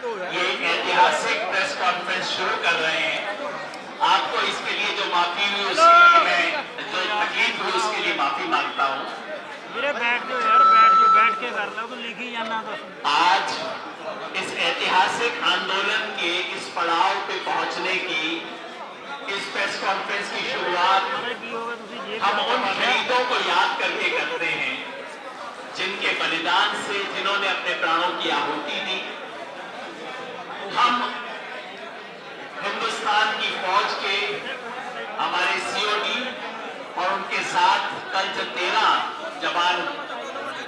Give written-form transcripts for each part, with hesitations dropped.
ये एक ऐतिहासिक प्रेस कॉन्फ्रेंस शुरू कर रहे हैं। आपको इसके लिए जो माफी हुई उसके लिए मैं जो तकलीफ हुई उसके लिए माफी मांगता हूँ। बैठ जाओ यार, बैठ के कर लो, लिखी जाना तो। आज इस ऐतिहासिक आंदोलन के इस पड़ाव पे पहुंचने की इस प्रेस कॉन्फ्रेंस की शुरुआत हम उन शहीदों को याद करके करते हैं जिनके बलिदान से, जिन्होंने अपने प्राणों की आहुति दी। हम हिंदुस्तान की फौज के हमारे सीओडी और उनके साथ कल जो 13 जवान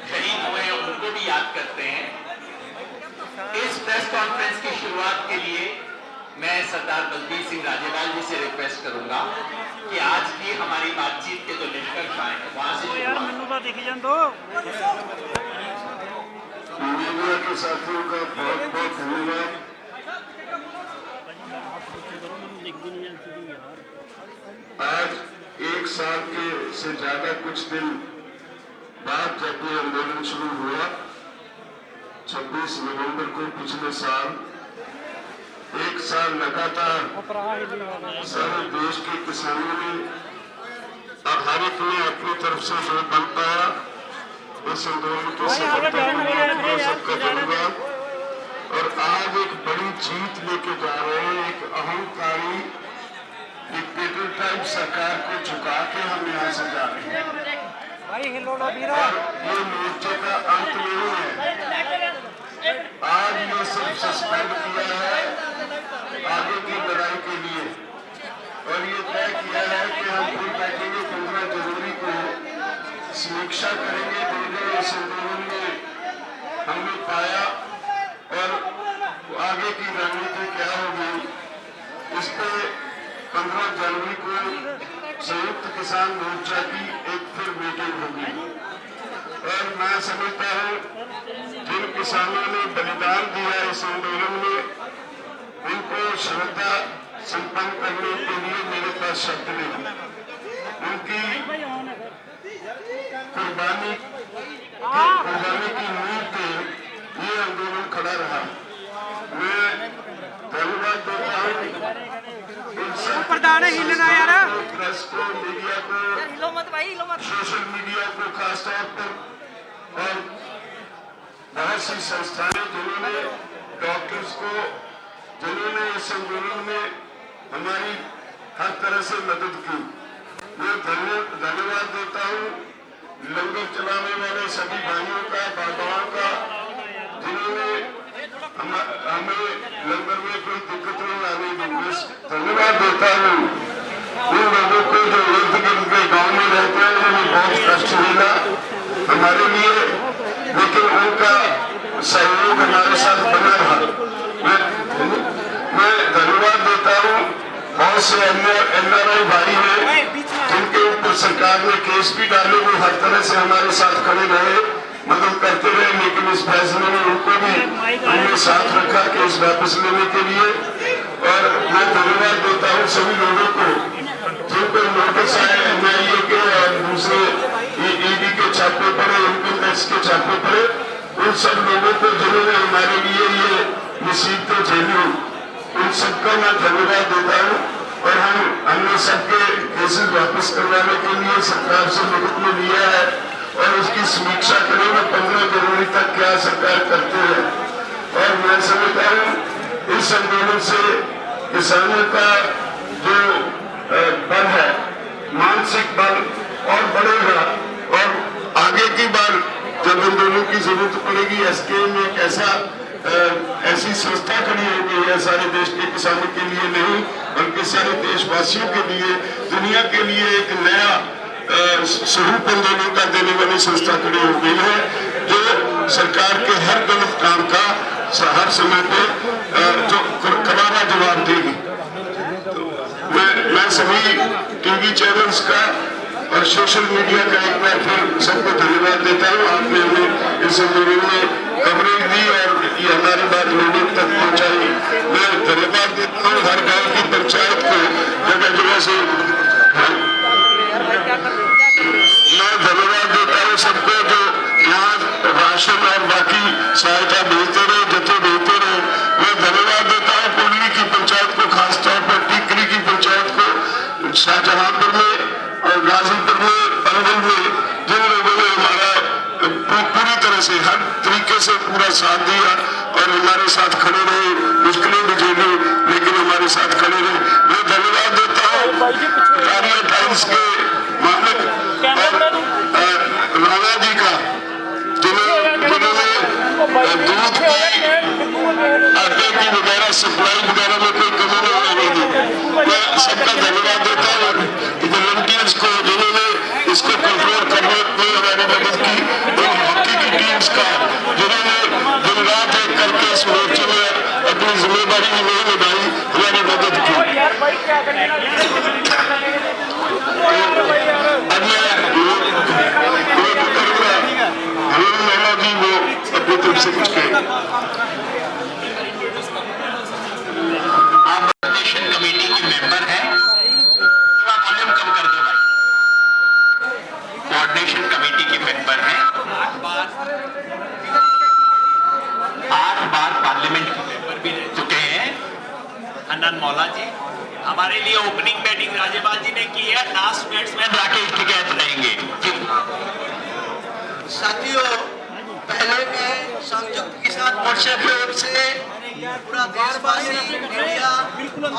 शहीद हुए हैं उनको भी याद करते हैं। इस प्रेस कॉन्फ्रेंस की शुरुआत के लिए मैं सरदार बलबीर सिंह राजेवाल जी से रिक्वेस्ट करूंगा कि आज की हमारी बातचीत के जो निष्कर्ष आए हैं वहां से यार मैनू तो दिख जान दो। मीडिया के साथियों का बहुत बहुत धन्यवाद। आज 1 साल के से ज्यादा कुछ दिन बाद जब ये आंदोलन शुरू हुआ 26 नवंबर को पिछले साल, 1 साल लगातार सारे देश के किसानों ने और हर एक ने अपनी तरफ से जो बन पाया इस आंदोलन की सफलता को सबका धन्यवाद। और आज एक बड़ी जीत लेके जा रहे हैं, एक अहंकारी डिक्टेटर टाइप सरकार को झुका के हम यहाँ से जा रहे हैं। और ये मोर्चे का अंत नहीं है, आज ये सब सस्पेंड किया है आगे की लड़ाई के लिए। और ये तय किया है कि हम फिर बैठेंगे 15 जनवरी को, समीक्षा करेंगे जो इस आंदोलन में हमने पाया और आगे की रणनीति क्या होगी। इस पे 15 जनवरी को संयुक्त किसान मोर्चा की एक फिर मीटिंग होगी। और मैं समझता हूँ जिन किसानों ने बलिदान दिया इस आंदोलन में उनको श्रद्धा संपन्न करने के लिए मेरे पास शब्द नहीं। उनकी कुर्बानी की नींव पे ये आंदोलन खड़ा रहा। मैं धन्यवाद देता हूँ प्रेस को, मीडिया को, सोशल मीडिया को खासतौर पर और बहुत सी संस्थाएं जिन्होंने डॉक्टर्स को, जिन्होंने इस आंदोलन में हमारी हर तरह से मदद की। मैं धन्यवाद देता हूँ लंगर चलाने वाले सभी भाइयों का, बाबाओं का, जिन्होंने हमें लंगर में कोई दिक्कत नहीं आने दी। धन्यवाद देता हूँ उन लोगों को जो इर्द गिर्द के गाँव में रहते हैं, उन्हें बहुत कष्ट मिला हमारे लिए, लेकिन उनका सहयोग हमारे साथ बना रहा। मैं धन्यवाद देता हूँ बहुत से NRI भाई हैं जिनके ऊपर सरकार ने केस भी डाले, वो हर तरह से हमारे साथ खड़े रहे, मदद करते रहे, लेकिन इस फैसले में उनको भी हमने साथ रखा केस वापस लेने के लिए। और मैं धन्यवाद देता हूँ सभी लोगों को जिन पर नोटिस आए NIA के और दूसरे ED के छापे पड़े, इनकम टैक्स के छापे पड़े, उन सब लोगों को जिन्होंने हमारे लिए ये मुसीबतें झेली, उन सबका मैं धन्यवाद देता हूँ। और हमने सबके केसेस वापस करवाने के लिए सरकार से मदद में लिया है और उसकी समीक्षा करेंगे 15 जनवरी तक क्या सरकार करते हैं। और मैं समझता हूँ इस आंदोलन से किसानों का जो बल है, मानसिक बल और बढ़ेगा। और आगे की बार जब आंदोलन की जरूरत पड़ेगी, SKM में एक ऐसी संस्था खड़ी हो गई है सारे देश के किसानों के लिए नहीं बल्कि सारे देशवासियों के लिए, दुनिया के लिए एक नया स्वरूप आंदोलन का देने वाली संस्था खड़ी हो गई है जो सरकार के हर गलत काम का हर समय पे जो करारा जवाब देगी। तो मैं सभी TV चैनल्स का और सोशल मीडिया का एक बार फिर सबको धन्यवाद देता हूँ। आपने हमें इस आंदोलन में कवरेज दी और ये हमारी बात लोगों तक पहुँचाई। मैं धन्यवाद देता हूँ हर गांव की पंचायत को, जगह जगह से मैं धन्यवाद देता हूँ सबको जो यहाँ राशन और बाकी सहायता भेजते रहे, जत्थे भेजते रहे। मैं से हर तरीके से पूरा साथ दिया और हमारे साथ खड़े रहे, मुश्किलें भी झेली लेकिन हमारे साथ खड़े रहे। मैं धन्यवाद देता हूँ कारिया टाइम्स के मालिक राणा जी का, जिन्होंने दूध की, आटे की वगैरह सप्लाई वगैरह में कोई कमी नहीं रहने दी। मैं सबका धन्यवाद देता हूँ वॉलंटियर्स को जिन्होंने इसको कंट्रोल करने में हमारी मदद की, इन हॉकी की टीम्स का जिन्होंने दिन रात एक करके इस मोर्चे में अपनी जिम्मेदारी नहीं निभाई, हमारी मदद की। अब मैं महिला जी वो अपनी तरफ से कुछ कहें। आप कोऑर्डिनेशन कमेटी की मेंबर हैं, थोड़ा वॉल्यूम कम कर दो भाई। कोऑर्डिनेशन कमेटी की मेंबर हैं, 8 बार पार्लियामेंट के मेंबर भी रह चुके हैं। हन्नन मौला जी हमारे लिए ओपनिंग बैटिंग राजेबाल जी ने की है, लास्ट बैट्समैन राकेश टिकैत रहेंगे। साथियों, पहले मैं संयुक्त किसान मोर्चा की ओर से पूरा देशवासी, मीडिया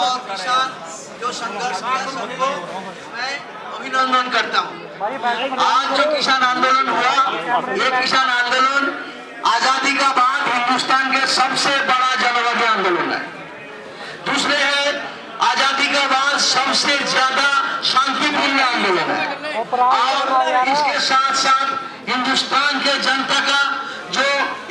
और किसान जो संघर्ष किया सबको मैं अभिनंदन करता हूँ। आज जो किसान आंदोलन हुआ, ये किसान आंदोलन आजादी का बाद हिंदुस्तान के सबसे बड़ा जनवादी आंदोलन है। दूसरे है आजादी के बाद सबसे ज्यादा शांतिपूर्ण आंदोलन है और इसके साथ साथ हिंदुस्तान के जनता का जो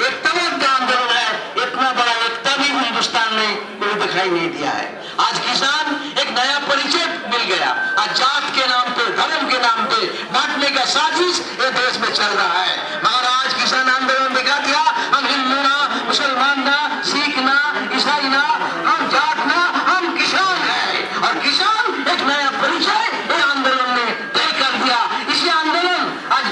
एकताबद्ध आंदोलन है, इतना बड़ा एकता भी हिंदुस्तान में कोई दिखाई नहीं दिया है। आज किसान एक नया परिचय मिल गया। आज जात के नाम पे, धर्म के नाम पे बांटने का साजिश ये देश में चल रहा है, मगर आज किसान आंदोलन दिखा दिया हम हिंदू ना, मुसलमान ना, सिख ना, ईसाई ना, हम जात ना, हम किसान है। और किसान एक नया परिचय ये आंदोलन ने तय कर दिया। इसी आंदोलन आज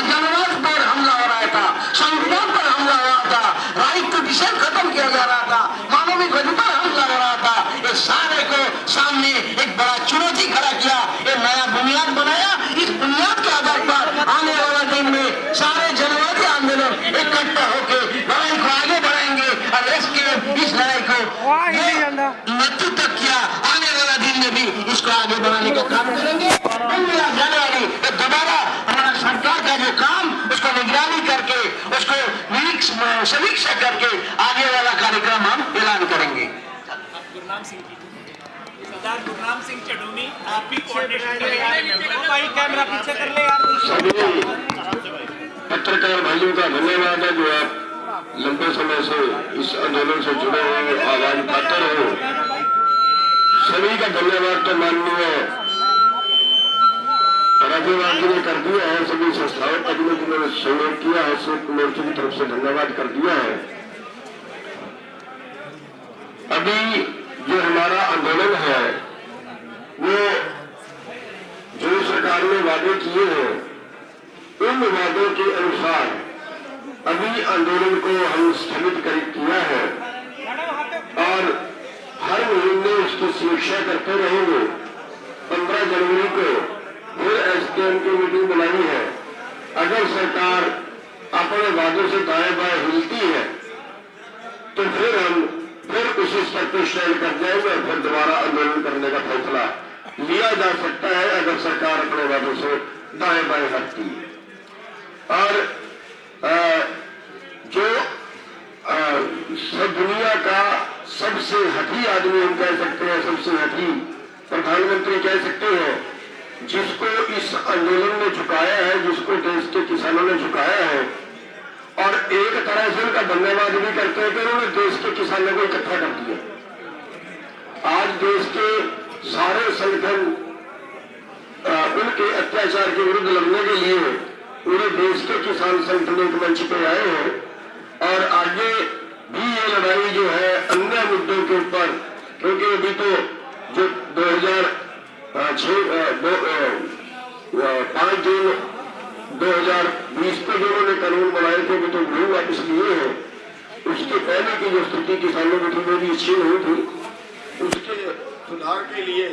जनवाद पर हमला हो रहा था, संविधान पर हमला हो रहा था, राइट टू डिसाइड खत्म किया जा रहा था, मानविक अधिकार हमला हो रहा था। ये सारे को सामने एक बड़ा चुनौती खड़ा किया, ये नया बुनियाद बनाया। इस बुनियाद के आधार पर आने वाला दिन में सारे जनवादी आंदोलन इकट्ठा होकर लड़ाई को आगे बढ़ाएंगे और इस लड़ाई को नेतृत्व किया आने वाला दिन में भी इसको आगे बढ़ाने का काम करेंगे। जनवरी दोबारा हमारा सरकार का जो काम उसको निगरानी करके, उसको समीक्षा करके आगे वाला कार्यक्रम हम ऐलान करेंगे। गुरनाम सिंह जी, सरदार गुरनाम सिंह चढ़ूनी, आप भी कोऑर्डिनेशन करेंगे। भाई कैमरा पीछे कर ले यार। सभी पत्रकार भाइयों का धन्यवाद है जो आप लंबे समय से इस आंदोलन से जुड़े हो, आवाज उठाते रहो। सभी का धन्यवाद तो माननीय राज्यपाल जी ने कर दिया है, सभी संस्थाओं का जिन्होंने सहयोग किया है, संयुक्त मोर्चे की तरफ से धन्यवाद कर दिया है। अभी जो हमारा आंदोलन है वो जो सरकार ने वादे किए हैं, उन वादों के अनुसार अभी आंदोलन को हम स्थगित किया है और हर महीने उसकी समीक्षा करते रहेंगे। 15 जनवरी को फिर एसकेएम की मीटिंग बुलाई है। अगर सरकार अपने वादों से दाएं बाएं हिलती है तो फिर हम उसी स्तर पर स्टैंड कर जाएंगे और फिर दोबारा आंदोलन करने का फैसला लिया जा सकता है अगर सरकार अपने वादों से दाएं बाएं हटती है। और जो दुनिया का सबसे हठी आदमी हम कह सकते हैं, सबसे हठी प्रधानमंत्री कह सकते हैं, जिसको इस आंदोलन ने झुकाया है, जिसको देश के किसानों ने झुकाया है और एक तरह से उनका धन्यवाद भी करते हैं कि उन्होंने देश के किसानों को इकट्ठा कर दिया। आज देश के सारे संगठन उनके अत्याचार के विरुद्ध लड़ने के लिए पूरे देश के किसान संगठन एक मंच पे आए हैं और आगे भी ये लड़ाई जो है अन्य मुद्दों के ऊपर, क्योंकि अभी तो जो 5 जून 2020 को जो उन्होंने कानून बनाए थे वो तो नहीं वापस लिए हैं। उसके पहले की जो स्थिति किसानों की थी वो भी अच्छी नहीं थी। उसके सुधार के लिए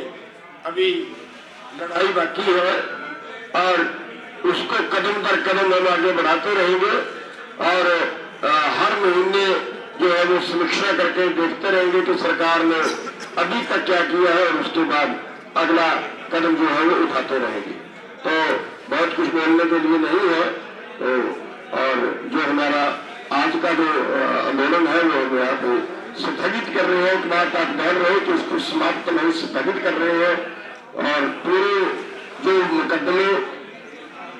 अभी लड़ाई बाकी है और उसको कदम दर कदम हम आगे बढ़ाते रहेंगे। और हर महीने जो है वो समीक्षा करके देखते रहेंगे कि सरकार ने अभी तक क्या किया है और उसके बाद अगला कदम जो है वो उठाते रहेंगे। तो बहुत कुछ बोलने के लिए नहीं है। तो और जो हमारा आज का जो आंदोलन है वो हम यहाँ पे स्थगित कर रहे हैं। एक बात आप ध्यान रहे कि उसको समाप्त नहीं, स्थगित कर रहे हैं। और पूरे जो मुकदमे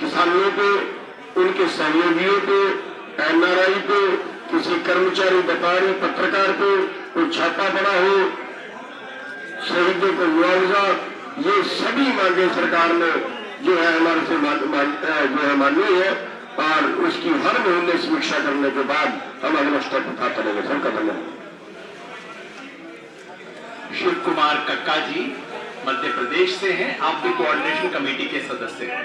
किसानों पे, उनके सहयोगियों पे, NRI पे, किसी कर्मचारी, व्यापारी, पत्रकार पे कोई छापा पड़ा हो, शहीदों को मुआवजा, ये सभी मांगे सरकार ने जो है हमारे से जो है मानी है। और उसकी हर महीने समीक्षा करने के बाद हम अगला स्टेप उठाते रहेंगे। सबका धन्यवाद। शिव कुमार कक्का जी मध्य प्रदेश से हैं, आप भी कोऑर्डिनेशन कमेटी के सदस्य हैं।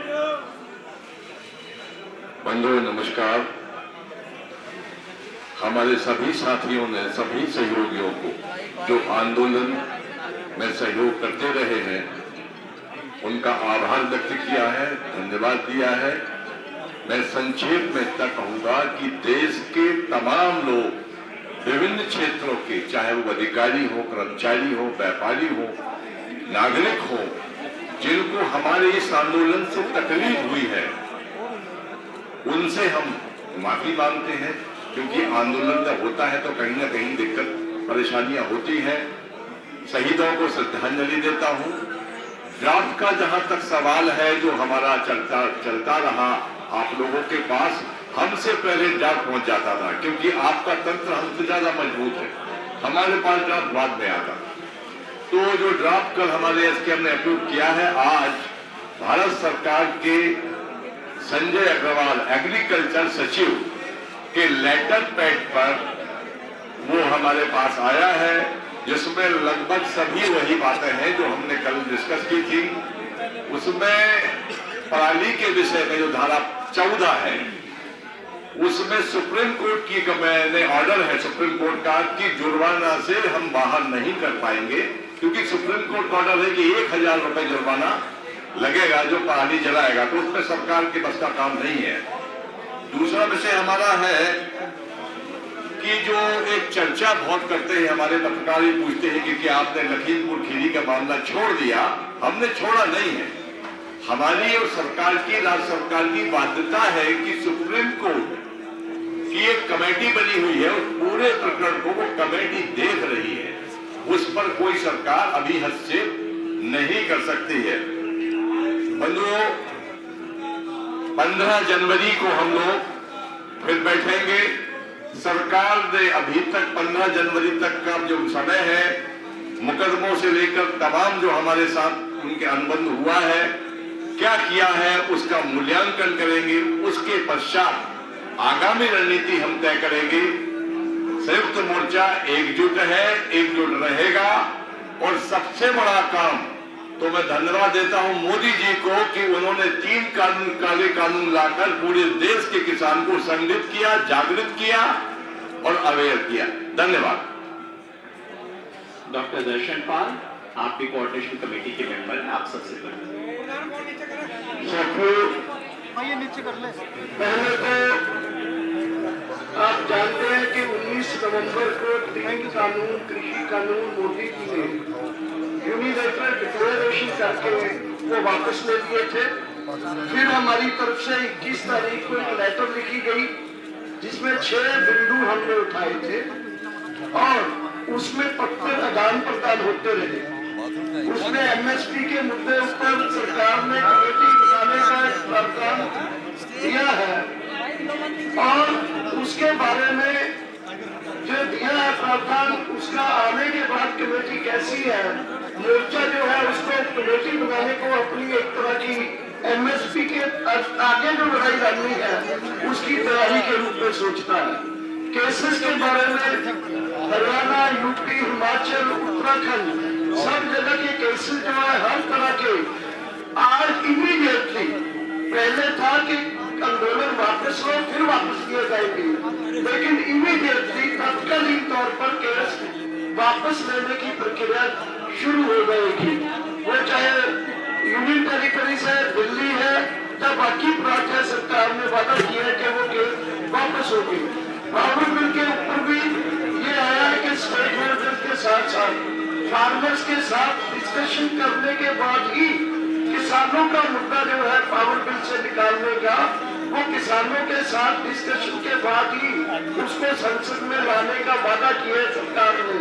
बंधुओं नमस्कार। हमारे सभी साथियों ने, सभी सहयोगियों को जो आंदोलन में सहयोग करते रहे हैं, उनका आभार व्यक्त किया है, धन्यवाद दिया है। मैं संक्षेप में इतना कहूंगा कि देश के तमाम लोग विभिन्न क्षेत्रों के, चाहे वो अधिकारी हो, कर्मचारी हो, व्यापारी हो, नागरिक हो, जिनको हमारे इस आंदोलन से तकलीफ हुई है, उनसे हम माफी मांगते हैं। क्योंकि आंदोलन जब होता है तो कहीं ना कहीं दिक्कत परेशानियां होती हैं। शहीदों को श्रद्धांजलि देता हूं। ड्राफ्ट का जहां तक सवाल है जो हमारा चलता रहा आप लोगों के पास, हमसे पहले ड्राफ्ट पहुंच जाता था, क्योंकि आपका तंत्र हमसे ज्यादा मजबूत है। हमारे पास ड्राफ्ट बाद में आता। तो जो ड्राफ्ट कल हमारे एसकेएम ने अप्रूव किया है, आज भारत सरकार के संजय अग्रवाल एग्रीकल्चर सचिव के लेटर पैड पर वो हमारे पास आया है, जिसमें लगभग सभी वही बातें हैं जो हमने कल डिस्कस की थी। उसमें पराली के विषय में जो धारा 14 है, उसमें सुप्रीम कोर्ट की मैंने ऑर्डर है सुप्रीम कोर्ट का कि जुर्माना से हम बाहर नहीं कर पाएंगे, क्योंकि सुप्रीम कोर्ट का ऑर्डर है कि 1000 रुपए जुर्माना लगेगा जो पराली जलाएगा। तो उसमें सरकार के बस का काम नहीं है। दूसरा विषय हमारा है कि जो एक चर्चा बहुत करते हैं हमारे पत्रकार, ये पूछते हैं कि क्या आपने लखीमपुर खीरी का मामला छोड़ दिया? हमने छोड़ा नहीं है। हमारी और सरकार की, राज्य सरकार की बाध्यता है कि सुप्रीम कोर्ट की एक कमेटी बनी हुई है, उस पूरे प्रकरण को वो कमेटी देख रही है, उस पर कोई सरकार अभी हस्तक्षेप नहीं कर सकती है। बंधुओं, 15 जनवरी को हम लोग फिर बैठेंगे। सरकार ने अभी तक 15 जनवरी तक का जो समय है, मुकदमों से लेकर तमाम जो हमारे साथ उनके अनुबंध हुआ है, क्या किया है, उसका मूल्यांकन करेंगे। उसके पश्चात आगामी रणनीति हम तय करेंगे। संयुक्त मोर्चा एकजुट है, एकजुट रहेगा। और सबसे बड़ा काम तो मैं धन्यवाद देता हूं मोदी जी को कि उन्होंने 3 काले कानून लाकर पूरे देश के किसान को संगठित किया, जागृत किया और अवेयर किया। धन्यवाद। डॉक्टर दर्शन पाल, आप भी कोऑर्डिनेशन कमेटी के मेंबर हैं, आप सबसे पहले तो आप जानते हैं कि 19 नवंबर को 3 कानून, कृषि कानून मोदी जी ने यूनिलैटरल डिक्लेरेशन करके वो वापस ले लिए थे। फिर हमारी तरफ से 21 तारीख को एक लेटर लिखी गई जिसमें 6 बिंदु हमने उठाए थे और उसमें पत्र आदान प्रदान होते रहे। उसमें एमएसपी के मुद्दे पर सरकार ने कमेटी बनाने का एक प्रावधान दिया है और उसके बारे में जो दिया है प्रावधान, उसका आने के बाद कमेटी कैसी है, मोर्चा जो है उसको कमेटी बनाने को अपनी एक तरह की एमएसपी के आगे जो लड़ाई लड़नी है उसकी तैयारी के रूप में सोचता है। केसेस के बारे में हरियाणा, यूपी, हिमाचल, उत्तराखंड सब जगह के केसेस जो है हर तरह के आज इमीडिएटली, पहले था कि आंदोलन वापस लो फिर वापस लिए जाएगी, लेकिन इमीडिएटली तत्कालीन तौर पर केस वापस लेने की प्रक्रिया शुरू हो जाएगी। वो चाहे यूनियन टेरिटरी से दिल्ली है या बाकी प्रांत है, सरकार ने वादा किया है कि वो केस वापस होगी। पावर बिल के ऊपर भी ये आया है कि स्टेक होल्डर्स के साथ साथ फार्मर्स के साथ डिस्कशन करने के बाद ही किसानों का मुद्दा जो है पावर बिल से निकालने का, वो किसानों के साथ डिस्कशन के बाद ही उसको संसद में लाने का वादा किया है सरकार ने।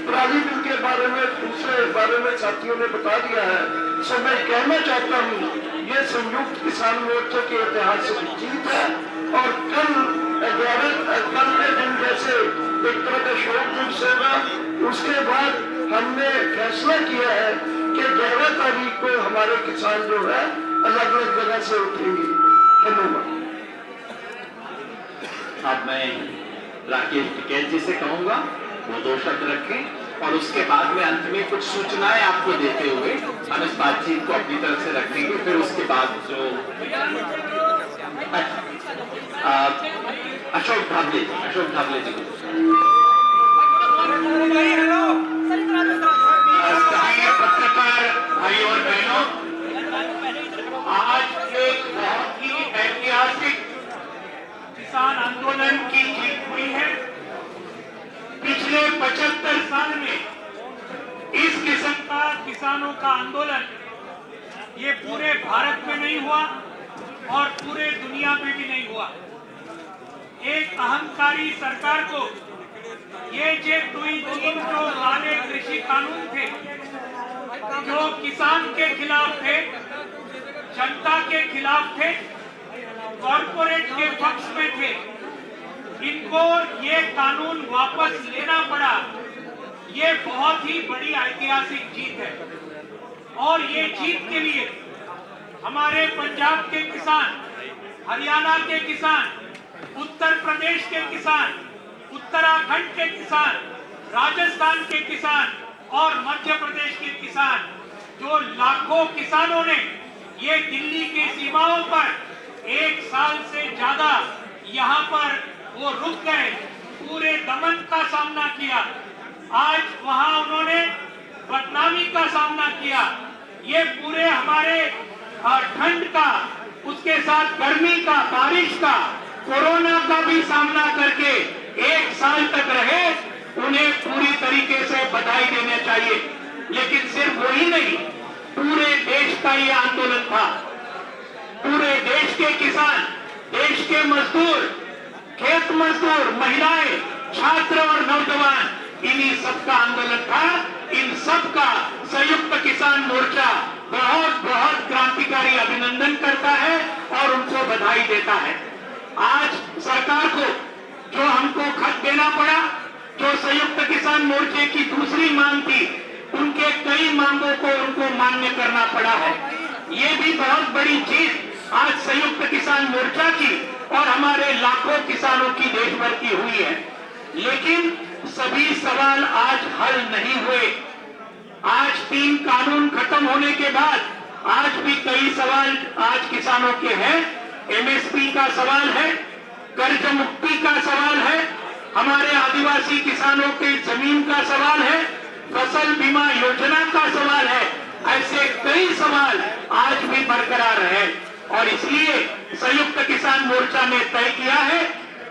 पराली बिल के बारे में, दूसरे बारे में साथियों ने बता दिया है। सो मैं कहना चाहता हूँ, ये संयुक्त किसान मोर्चे की ऐतिहासिक जीत है और कल के दिन जैसे एक तरह का शोक दिवस होगा, उसके बाद हमने फैसला किया है कि 11 तारीख को हमारे किसान जो है अलग अलग जगह से उठेंगे। धन्यवाद। अब मैं राकेश टिकैत जी से कहूंगा वो 2 शब्द रखें और उसके बाद में अंत में कुछ सूचनाएं आपको देते हुए हम इस बातचीत को अपनी तरफ से रखेंगे। फिर उसके बाद जो अशोक ढाबले जी पत्रकार भाई और बहनों, आज एक बहुत ही ऐतिहासिक किसान आंदोलन की जीत हुई है। पिछले 75 साल में इस किस्म का किसानों का आंदोलन ये पूरे भारत में नहीं हुआ और पूरे दुनिया में भी नहीं हुआ। एक अहंकारी सरकार को ये जो 3 जो काले कृषि कानून थे, जो किसान के खिलाफ थे, जनता के खिलाफ थे, कॉर्पोरेट के पक्ष में थे, इनको ये कानून वापस लेना पड़ा। ये बहुत ही बड़ी ऐतिहासिक जीत है और ये जीत के लिए हमारे पंजाब के किसान, हरियाणा के किसान, उत्तर प्रदेश के किसान, उत्तराखंड के किसान, राजस्थान के किसान और मध्य प्रदेश के किसान, जो लाखों किसानों ने ये दिल्ली की सीमाओं पर 1 साल से ज्यादा यहाँ पर वो रुक गए, पूरे दमन का सामना किया। आज वहां उन्होंने बदनामी का सामना किया। ये पूरे हमारे ठंड का, उसके साथ गर्मी का, बारिश का, कोरोना का भी सामना करके 1 साल तक रहे। उन्हें पूरी तरीके से बधाई देने चाहिए। लेकिन सिर्फ वही नहीं, पूरे देश का ये आंदोलन था। पूरे देश के किसान, देश के मजदूर, खेत मजदूर, महिलाएं, छात्र और नौजवान, इन्हीं सबका आंदोलन था। इन सबका संयुक्त किसान मोर्चा बहुत बहुत क्रांतिकारी अभिनंदन करता है और उनको बधाई देता है। आज सरकार को जो हमको खत देना पड़ा, जो संयुक्त किसान मोर्चे की दूसरी मांग थी, उनके कई मांगों को उनको मान्य करना पड़ा है। ये भी बहुत बड़ी जीत आज संयुक्त किसान मोर्चा की और हमारे लाखों किसानों की देश भर की हुई है। लेकिन सभी सवाल आज हल नहीं हुए। आज 3 कानून खत्म होने के बाद आज भी कई सवाल आज किसानों के हैं। एमएसपी का सवाल है, कर्ज मुक्ति का सवाल है, हमारे आदिवासी किसानों के जमीन का सवाल है, फसल बीमा योजना का सवाल है। ऐसे कई सवाल आज भी बरकरार है और इसलिए संयुक्त किसान मोर्चा ने तय किया है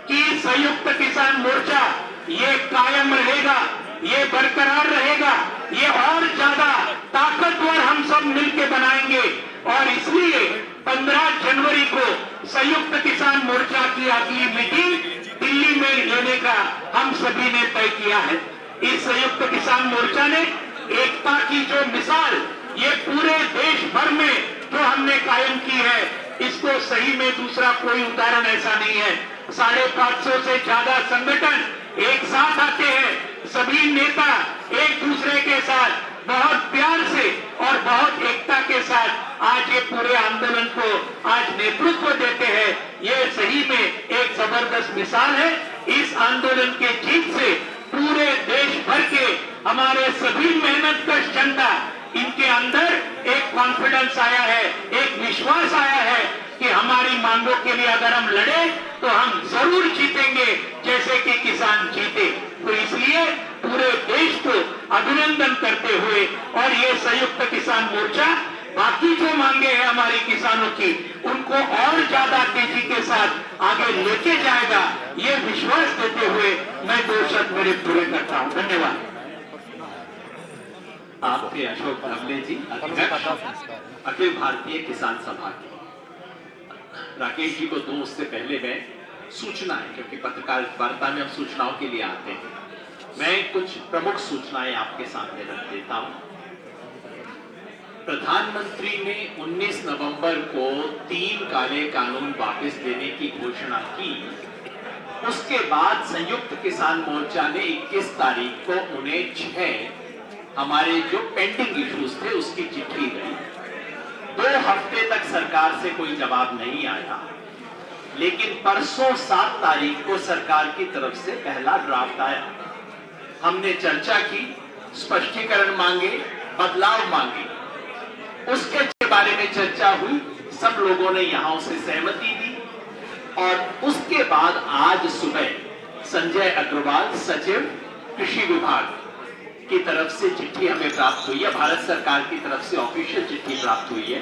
कि संयुक्त किसान मोर्चा ये कायम रहेगा, ये बरकरार रहेगा, ये और ज्यादा ताकतवर हम सब मिलकर बनाएंगे। और इसलिए 15 जनवरी को संयुक्त किसान मोर्चा की अगली मीटिंग दिल्ली में लेने का हम सभी ने तय किया है। इस संयुक्त किसान मोर्चा ने एकता की जो मिसाल ये पूरे देश भर में जो हमने कायम की है, इसको सही में दूसरा कोई उदाहरण ऐसा नहीं है। 550 से ज्यादा संगठन एक साथ आते हैं, सभी नेता एक दूसरे के साथ बहुत प्यार से और बहुत एकता के साथ आज ये पूरे आंदोलन को आज नेतृत्व देते हैं। ये सही में एक जबरदस्त मिसाल है। इस आंदोलन के जीत से पूरे देश भर के हमारे सभी मेहनतकश जनता, इनके अंदर एक कॉन्फिडेंस आया है, एक विश्वास आया है कि हमारी मांगों के लिए अगर हम लड़े तो हम जरूर जीतेंगे, जैसे कि किसान जीते। तो इसलिए पूरे देश को अभिनंदन करते हुए और ये संयुक्त किसान मोर्चा बाकी जो मांगे हैं हमारी किसानों की, उनको और ज्यादा तेजी के साथ आगे लेके जाएगा, ये विश्वास देते हुए मैं 2 शब्द मेरे पूरे करता हूं। धन्यवाद। आपके अशोक धावले जी, अध्यक्ष अखिल भारतीय किसान सभा के। राकेश जी को दूं उससे पहले मैं सूचना है, क्योंकि पत्रकार वार्ता में हम सूचनाओं के लिए आते हैं, मैं कुछ प्रमुख सूचनाएं आपके सामने रख देता हूं। प्रधानमंत्री ने 19 नवंबर को 3 काले कानून वापस लेने की घोषणा की। उसके बाद संयुक्त किसान मोर्चा ने 21 तारीख को उन्हें 6 हमारे जो पेंडिंग इश्यूज थे उसकी चिट्ठी दी। 2 हफ्ते तक सरकार से कोई जवाब नहीं आया, लेकिन परसों 7 तारीख को सरकार की तरफ से पहला ड्राफ्ट आया। हमने चर्चा की, स्पष्टीकरण मांगे, बदलाव मांगे, उसके बारे में चर्चा हुई, सब लोगों ने यहां से सहमति दी। और उसके बाद आज सुबह संजय अग्रवाल सचिव कृषि विभाग की तरफ से चिट्ठी हमें प्राप्त हुई है, भारत सरकार की तरफ से ऑफिशियल चिट्ठी प्राप्त हुई है।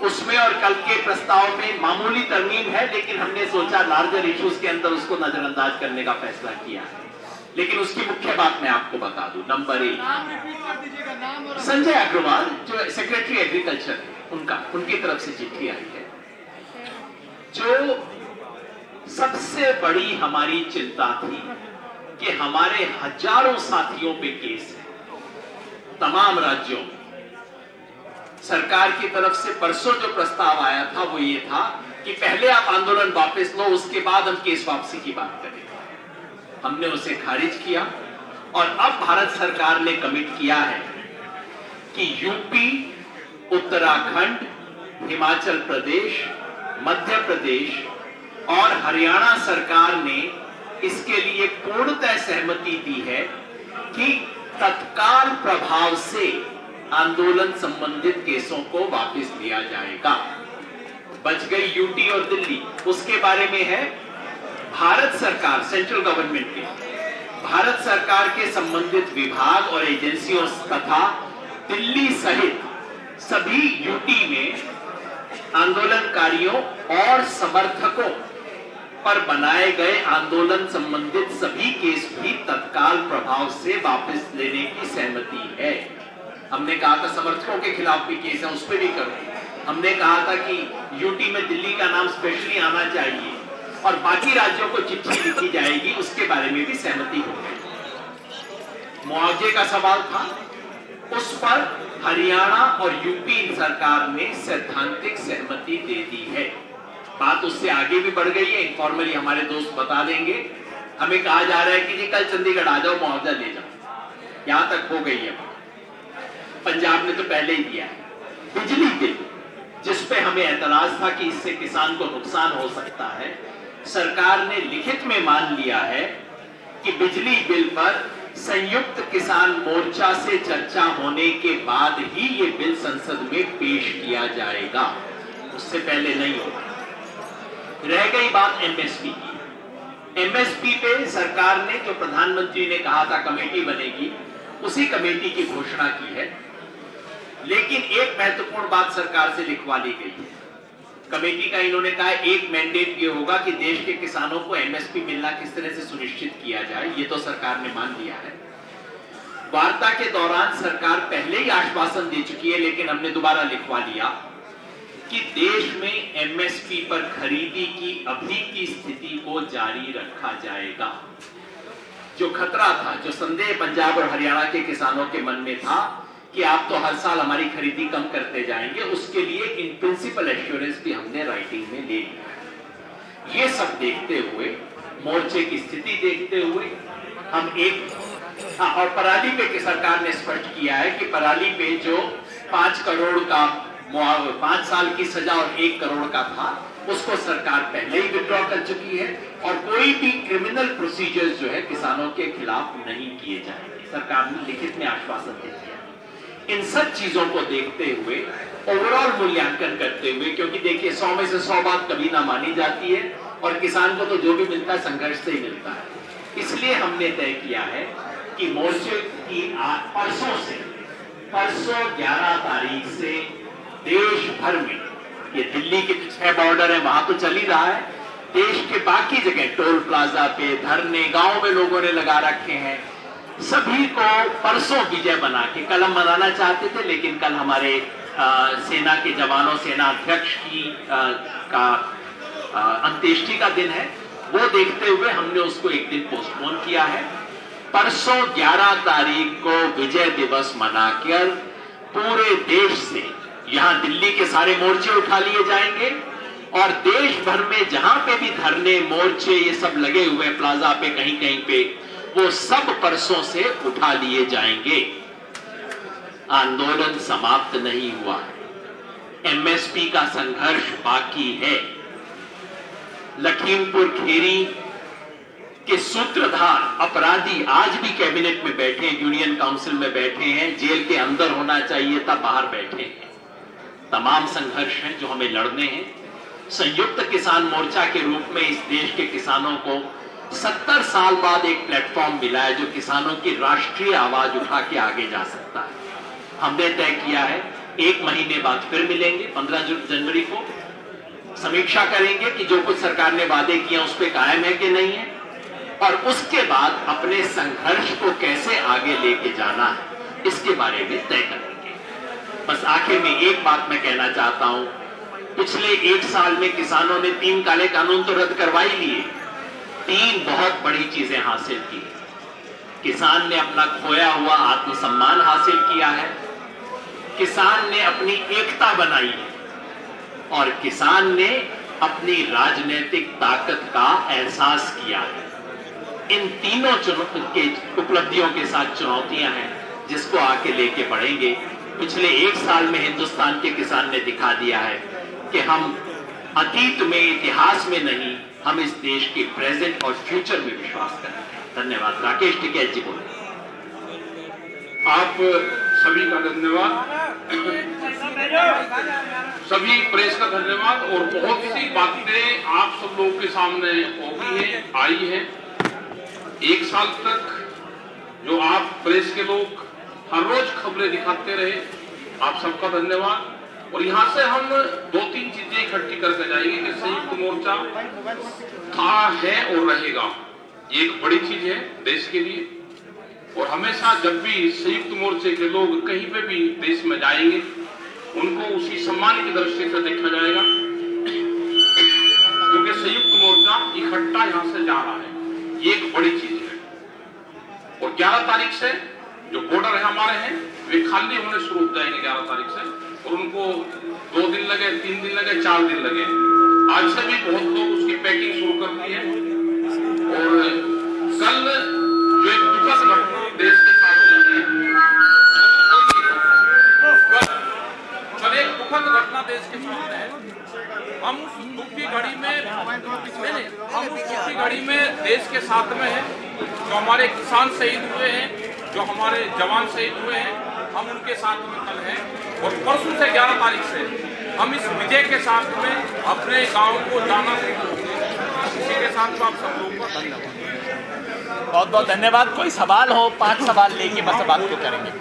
उसमें और कल के प्रस्ताव में मामूली तरमीम है, लेकिन हमने सोचा लार्जर इश्यूज के अंदर उसको नजरअंदाज करने का फैसला किया है। लेकिन उसकी मुख्य बात मैं आपको बता दूं। नंबर 1, संजय अग्रवाल जो सेक्रेटरी एग्रीकल्चर है, उनकी तरफ से चिट्ठी आई है। जो सबसे बड़ी हमारी चिंता थी कि हमारे हजारों साथियों पे केस है तमाम राज्यों में। सरकार की तरफ से परसों जो प्रस्ताव आया था वो ये था कि पहले आप आंदोलन वापस लो, उसके बाद हम केस वापसी की बात करें। हमने उसे खारिज किया और अब भारत सरकार ने कमिट किया है कि यूपी, उत्तराखंड, हिमाचल प्रदेश, मध्य प्रदेश और हरियाणा सरकार ने इसके लिए पूर्णतः सहमति दी है कि तत्काल प्रभाव से आंदोलन संबंधित केसों को वापस लिया जाएगा। बच गई यूटी और दिल्ली, उसके बारे में है भारत सरकार, सेंट्रल गवर्नमेंट के, भारत सरकार के संबंधित विभाग और एजेंसियों तथा दिल्ली सहित सभी यूटी में आंदोलनकारियों और समर्थकों पर बनाए गए आंदोलन संबंधित सभी केस भी तत्काल प्रभाव से वापस लेने की सहमति है। हमने कहा था समर्थकों के खिलाफ भी केस है, उस पर भी करो। हमने कहा था कि यूटी में दिल्ली का नाम स्पेशली आना चाहिए और बाकी राज्यों को चिट्ठी लिखी जाएगी, उसके बारे में भी सहमति हो गई। मुआवजे का सवाल था, उस पर हरियाणा और यूपी सरकार ने सैद्धांतिक सहमति दे दी है। बात उससे आगे भी बढ़ गई है, इनफॉर्मली हमारे दोस्त बता देंगे। हमें कहा जा रहा है कि जी कल चंडीगढ़ आ जाओ, मुआवजा ले जाओ। यहां तक हो गई है। पंजाब ने तो पहले ही दिया है। बिजली बिल, जिस पे हमें ऐतराज था कि इससे किसान को नुकसान हो सकता है, सरकार ने लिखित में मान लिया है कि बिजली बिल पर संयुक्त किसान मोर्चा से चर्चा होने के बाद ही ये बिल संसद में पेश किया जाएगा, उससे पहले नहीं होगा। रह गई बात एमएसपी की। एमएसपी पे सरकार ने, जो प्रधानमंत्री ने कहा था कमेटी बनेगी, उसी कमेटी की घोषणा की है। लेकिन एक महत्वपूर्ण बात सरकार से लिखवा ली गई है। कमेटी का इन्होंने कहा एक मैंडेट ये होगा कि देश के किसानों को एमएसपी मिलना किस तरह से सुनिश्चित किया जाए, ये तो सरकार ने मान लिया है। वार्ता के दौरान सरकार पहले ही आश्वासन दे चुकी है, लेकिन हमने दोबारा लिखवा लिया कि देश में एमएसपी पर खरीदी की अभी की स्थिति को जारी रखा जाएगा। जो खतरा था, जो संदेह पंजाब और हरियाणा के किसानों के मन में था कि आप तो हर साल हमारी खरीदी कम करते जाएंगे, उसके लिए इन प्रिंसिपल एश्योरेंस भी हमने राइटिंग में ले लिया। ये सब देखते हुए, मोर्चे की स्थिति देखते हुए, हम और पराली पे की सरकार ने स्पष्ट किया है कि पराली पे जो 5 करोड़ का 5 साल की सजा और 1 करोड़ का था, उसको सरकार पहले ही विड्रॉ कर चुकी है और कोई भी क्रिमिनल प्रोसीजर्स जो है किसानों के खिलाफ नहीं किए जाएंगे। सरकार ने लिखित में आश्वासन दे दिया। इन सब चीजों को देखते हुए, ओवरऑल मूल्यांकन करते हुए, क्योंकि देखिए 100 में से 100 बात कभी ना मानी जाती है और किसान को तो जो भी मिलता है संघर्ष से ही मिलता है, इसलिए हमने तय किया है कि मोर्चे की परसों 11 तारीख से देश भर में, ये दिल्ली के 6 बॉर्डर है वहां तो चल ही रहा है, देश के बाकी जगह टोल प्लाजा पे धरने गांव में लोगों ने लगा रखे हैं। सभी को परसों विजय बना के, कल हम मनाना चाहते थे लेकिन कल हमारे सेना के जवानों, सेना अध्यक्ष की अंत्येष्टि का दिन है, वो देखते हुए हमने उसको एक दिन पोस्टपोन किया है। परसों 11 तारीख को विजय दिवस मनाकर पूरे देश से, यहां दिल्ली के सारे मोर्चे उठा लिए जाएंगे और देश भर में जहां पे भी धरने, मोर्चे ये सब लगे हुए प्लाजा पे कहीं कहीं पे, वो सब परसों से उठा लिए जाएंगे। आंदोलन समाप्त नहीं हुआ है, एमएसपी का संघर्ष बाकी है। लखीमपुर खीरी के सूत्रधार अपराधी आज भी कैबिनेट में बैठे हैं, यूनियन काउंसिल में बैठे हैं, जेल के अंदर होना चाहिए था, बाहर बैठे हैं। तमाम संघर्ष हैं जो हमें लड़ने हैं। संयुक्त किसान मोर्चा के रूप में इस देश के किसानों को 70 साल बाद एक प्लेटफॉर्म मिला है जो किसानों की राष्ट्रीय आवाज उठा के आगे जा सकता है। हमने तय किया है 1 महीने बाद फिर मिलेंगे, 15 जनवरी को समीक्षा करेंगे कि जो कुछ सरकार ने वादे किए उस पर कायम है कि नहीं है, और उसके बाद अपने संघर्ष को कैसे आगे लेके जाना है इसके बारे में तय करेंगे। बस आखिर में एक बात मैं कहना चाहता हूं, पिछले 1 साल में किसानों ने 3 काले कानून तो रद्द करवा ही लिए, 3 बहुत बड़ी चीजें हासिल की। किसान ने अपना खोया हुआ आत्मसम्मान हासिल किया है, किसान ने अपनी एकता बनाई है और किसान ने अपनी राजनीतिक ताकत का एहसास किया है। इन तीनों के उपलब्धियों के साथ चुनौतियां हैं जिसको आके लेके बढ़ेंगे। पिछले 1 साल में हिंदुस्तान के किसान ने दिखा दिया है कि हम अतीत में, इतिहास में नहीं, हम इस देश के प्रेजेंट और फ्यूचर में विश्वास करते हैं। धन्यवाद। राकेश टिकैत जी बोले। आप सभी का धन्यवाद, सभी प्रेस का धन्यवाद। और बहुत सी बातें आप सब लोगों के सामने होगी हैं, आई हैं। 1 साल तक जो आप प्रेस के लोग हर रोज खबरें दिखाते रहे, आप सबका धन्यवाद। और यहाँ से हम 2-3 चीजें इकट्ठी करके जाएंगे कि संयुक्त मोर्चा था, है और रहेगा। ये एक बड़ी चीज है देश के लिए, और हमेशा जब भी संयुक्त मोर्चे के लोग कहीं पे भी देश में जाएंगे उनको उसी सम्मान की दृष्टि से देखा जाएगा, क्योंकि संयुक्त मोर्चा इकट्ठा यहाँ से जा रहा है। ये एक बड़ी चीज है। और 11 तारीख से जो बॉर्डर है हमारे हैं वे खाली होने शुरू हो जाएंगे 11 तारीख से, और उनको 2 दिन लगे, 3 दिन लगे, 4 दिन लगे। आज से भी बहुत लोग उसकी पैकिंग शुरू कर दी है। और कल जो एक दुखद घटना देश के साथ हुई है, कल एक दुखद घटना देश के साथ है। हम उस दुख की घड़ी में देश के साथ में है। जो हमारे किसान शहीद हुए हैं, जो हमारे जवान शहीद हुए हैं, हम उनके साथ में कल हैं। और परसों से 11 तारीख से हम इस विजय के साथ में अपने गांव को जाना शुरू होंगे। इसी के साथ आप सब लोगों का धन्यवाद। बहुत बहुत धन्यवाद। कोई सवाल हो, 5 सवाल लेके बस बात को करेंगे।